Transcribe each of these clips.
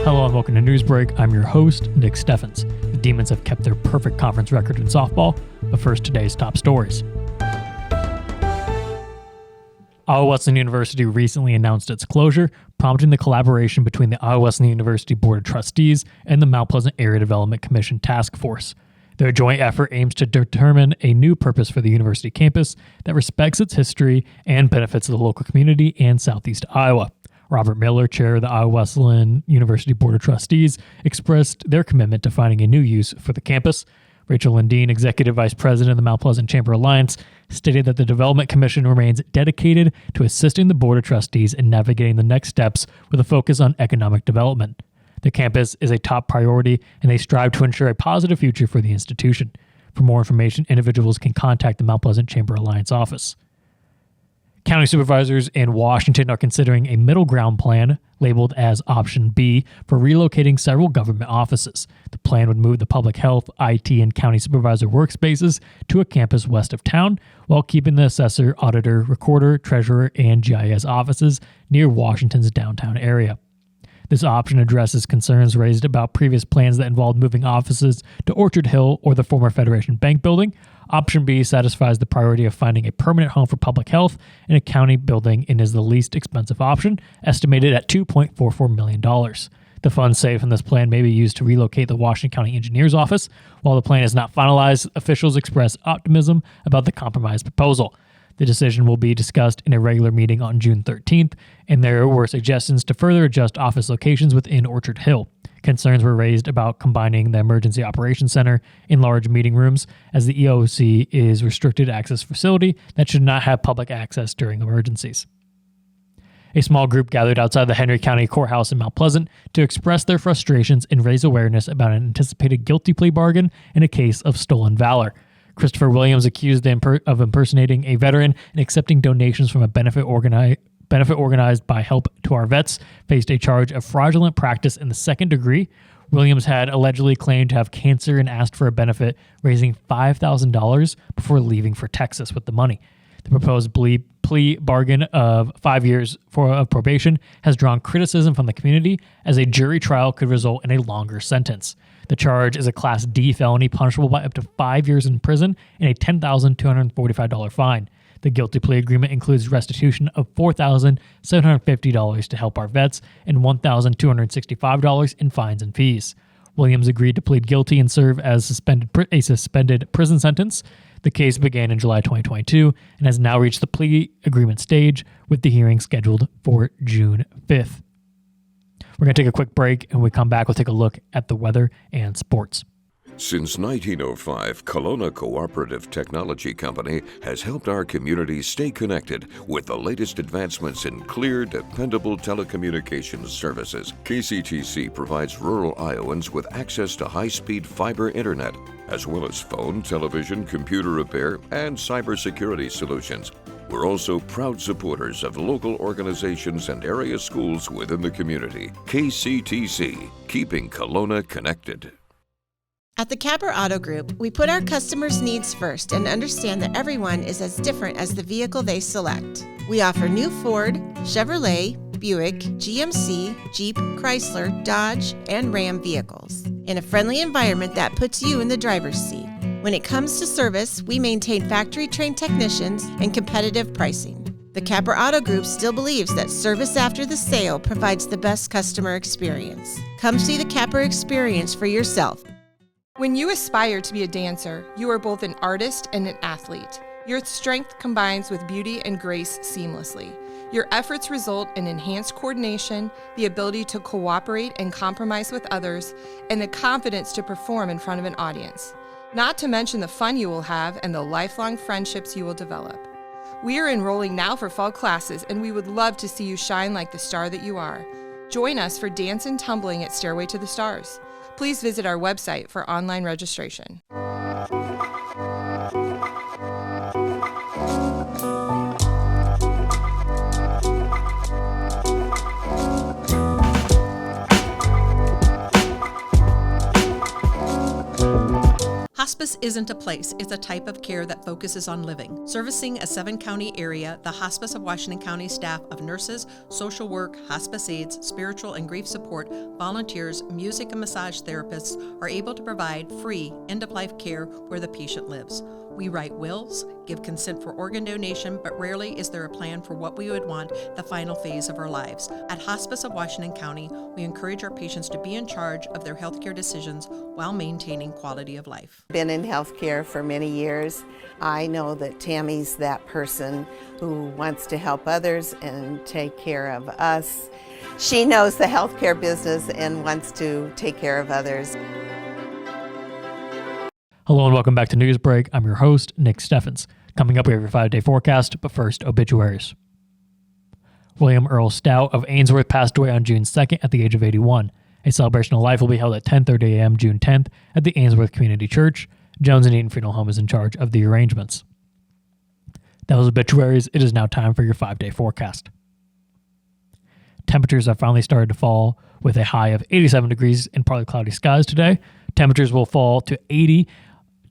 Hello and welcome to Newsbreak. I'm your host, Nick Steffens. The Demons have kept their perfect conference record in softball, but first, today's top stories. Iowa Wesleyan University recently announced its closure, prompting the collaboration between the Iowa Wesleyan University Board of Trustees and the Mount Pleasant Area Development Commission Task Force. Their joint effort aims to determine a new purpose for the university campus that respects its history and benefits the local community and Southeast Iowa. Robert Miller, chair of the Iowa Wesleyan University Board of Trustees, expressed their commitment to finding a new use for the campus. Rachel Lundeen, executive vice president of the Mount Pleasant Chamber Alliance, stated that the Development Commission remains dedicated to assisting the Board of Trustees in navigating the next steps with a focus on economic development. The campus is a top priority, and they strive to ensure a positive future for the institution. For more information, individuals can contact the Mount Pleasant Chamber Alliance office. County supervisors in Washington are considering a middle ground plan labeled as Option B for relocating several government offices. The plan would move the public health, IT, and county supervisor workspaces to a campus west of town, while keeping the assessor, auditor, recorder, treasurer, and GIS offices near Washington's downtown area. This option addresses concerns raised about previous plans that involved moving offices to Orchard Hill or the former Federation Bank building. Option B satisfies the priority of finding a permanent home for public health in a county building and is the least expensive option, estimated at $2.44 million. The funds saved from this plan may be used to relocate the Washington County Engineer's Office. While the plan is not finalized, officials express optimism about the compromise proposal. The decision will be discussed in a regular meeting on June 13th, and there were suggestions to further adjust office locations within Orchard Hill. Concerns were raised about combining the Emergency Operations Center in large meeting rooms, as the EOC is restricted access facility that should not have public access during emergencies. A small group gathered outside the Henry County Courthouse in Mount Pleasant to express their frustrations and raise awareness about an anticipated guilty plea bargain in a case of stolen valor. Christopher Williams, accused of impersonating a veteran and accepting donations from a benefit organized by Help to Our Vets, faced a charge of fraudulent practice in the second degree. Williams had allegedly claimed to have cancer and asked for a benefit, raising $5,000 before leaving for Texas with the money. The proposed plea bargain of 5 years of probation has drawn criticism from the community, as a jury trial could result in a longer sentence. The charge is a Class D felony punishable by up to 5 years in prison and a $10,245 fine. The guilty plea agreement includes restitution of $4,750 to Help Our Vets and $1,265 in fines and fees. Williams agreed to plead guilty and serve as a suspended prison sentence. The case began in July 2022 and has now reached the plea agreement stage, with the hearing scheduled for June 5th. We're going to take a quick break, and when we come back, we'll take a look at the weather and sports. Since 1905, Kelowna Cooperative Technology Company has helped our community stay connected with the latest advancements in clear, dependable telecommunications services. KCTC provides rural Iowans with access to high-speed fiber internet, as well as phone, television, computer repair, and cybersecurity solutions. We're also proud supporters of local organizations and area schools within the community. KCTC, keeping Kelowna connected. At the Capper Auto Group, we put our customers' needs first and understand that everyone is as different as the vehicle they select. We offer new Ford, Chevrolet, Buick, GMC, Jeep, Chrysler, Dodge, and Ram vehicles in a friendly environment that puts you in the driver's seat. When it comes to service, we maintain factory-trained technicians and competitive pricing. The Capper Auto Group still believes that service after the sale provides the best customer experience. Come see the Capper experience for yourself. When you aspire to be a dancer, you are both an artist and an athlete. Your strength combines with beauty and grace seamlessly. Your efforts result in enhanced coordination, the ability to cooperate and compromise with others, and the confidence to perform in front of an audience. Not to mention the fun you will have and the lifelong friendships you will develop. We are enrolling now for fall classes, and we would love to see you shine like the star that you are. Join us for Dance and Tumbling at Stairway to the Stars. Please visit our website for online registration. Hospice isn't a place, it's a type of care that focuses on living. Servicing a 7-county area, the Hospice of Washington County staff of nurses, social work, hospice aides, spiritual and grief support, volunteers, music and massage therapists are able to provide free end-of-life care where the patient lives. We write wills, give consent for organ donation, but rarely is there a plan for what we would want the final phase of our lives. At Hospice of Washington County, we encourage our patients to be in charge of their healthcare decisions while maintaining quality of life. Been in healthcare for many years. I know that Tammy's that person who wants to help others and take care of us. She knows the healthcare business and wants to take care of others. Hello and welcome back to Newsbreak. I'm your host, Nick Steffens. Coming up, we have your 5-day forecast, but first, obituaries. William Earl Stout of Ainsworth passed away on June 2nd at the age of 81. A celebration of life will be held at 10:30 a.m. June 10th at the Ainsworth Community Church. Jones and Eaton Funeral Home is in charge of the arrangements. That was obituaries. It is now time for your 5-day forecast. Temperatures have finally started to fall with a high of 87 degrees and partly cloudy skies today. Temperatures will fall to 80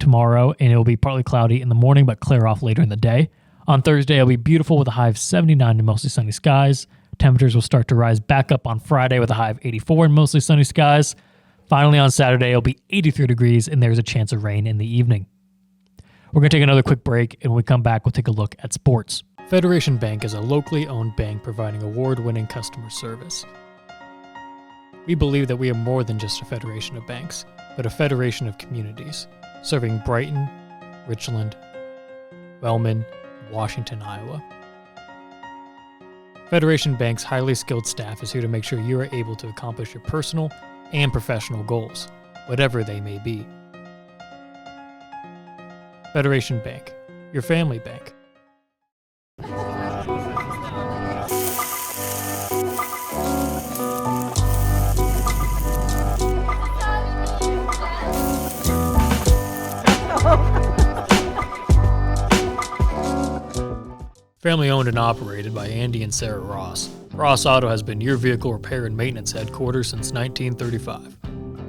tomorrow, and it will be partly cloudy in the morning but clear off later in the day. On Thursday, it'll be beautiful with a high of 79 and mostly sunny skies. Temperatures will start to rise back up on Friday with a high of 84 and mostly sunny skies. Finally, on Saturday, it'll be 83 degrees, and there's a chance of rain in the evening. We're going to take another quick break, and when we come back, we'll take a look at sports. Federation Bank is a locally owned bank providing award-winning customer service. We believe that we are more than just a federation of banks, but a federation of communities, serving Brighton, Richland, Wellman, and Washington, Iowa. Federation Bank's highly skilled staff is here to make sure you are able to accomplish your personal and professional goals, whatever they may be. Federation Bank, your family bank. Family owned and operated by Andy and Sarah Ross, Ross Auto has been your vehicle repair and maintenance headquarters since 1935.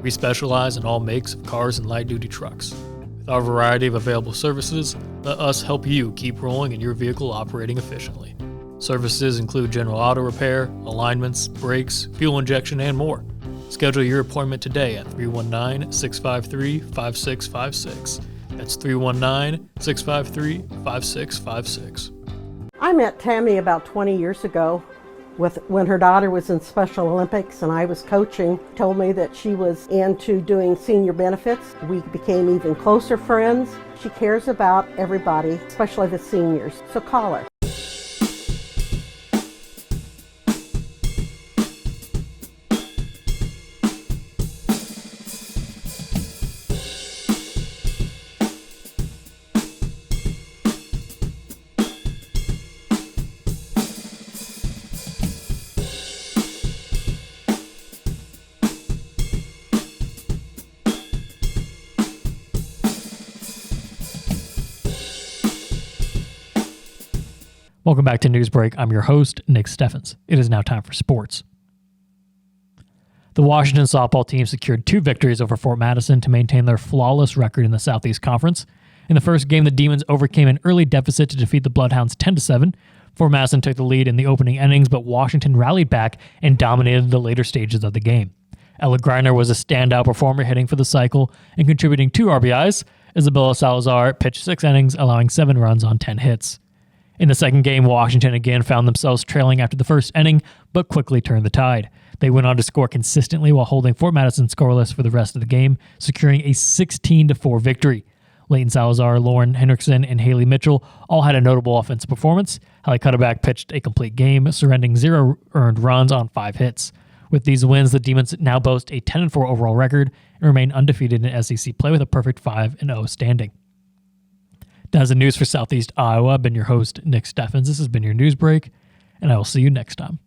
We specialize in all makes of cars and light-duty trucks. With our variety of available services, let us help you keep rolling and your vehicle operating efficiently. Services include general auto repair, alignments, brakes, fuel injection, and more. Schedule your appointment today at 319-653-5656. That's 319-653-5656. I met Tammy about 20 years ago when her daughter was in Special Olympics and I was coaching. Told me that she was into doing senior benefits. We became even closer friends. She cares about everybody, especially the seniors. So call her. Welcome back to Newsbreak. I'm your host, Nick Steffens. It is now time for sports. The Washington softball team secured 2 victories over Fort Madison to maintain their flawless record in the Southeast Conference. In the first game, the Demons overcame an early deficit to defeat the Bloodhounds 10-7. Fort Madison took the lead in the opening innings, but Washington rallied back and dominated the later stages of the game. Ella Greiner was a standout performer, hitting for the cycle and contributing 2 RBIs. Isabella Salazar pitched 6 innings, allowing 7 runs on 10 hits. In the second game, Washington again found themselves trailing after the first inning, but quickly turned the tide. They went on to score consistently while holding Fort Madison scoreless for the rest of the game, securing a 16-4 victory. Leighton Salazar, Lauren Hendrickson, and Haley Mitchell all had a notable offensive performance. Hallie Cutterback pitched a complete game, surrendering 0 earned runs on 5 hits. With these wins, the Demons now boast a 10-4 overall record and remain undefeated in SEC play with a perfect 5-0 standing. That is the news for Southeast Iowa. I've been your host, Nick Steffens. This has been your News Break, and I will see you next time.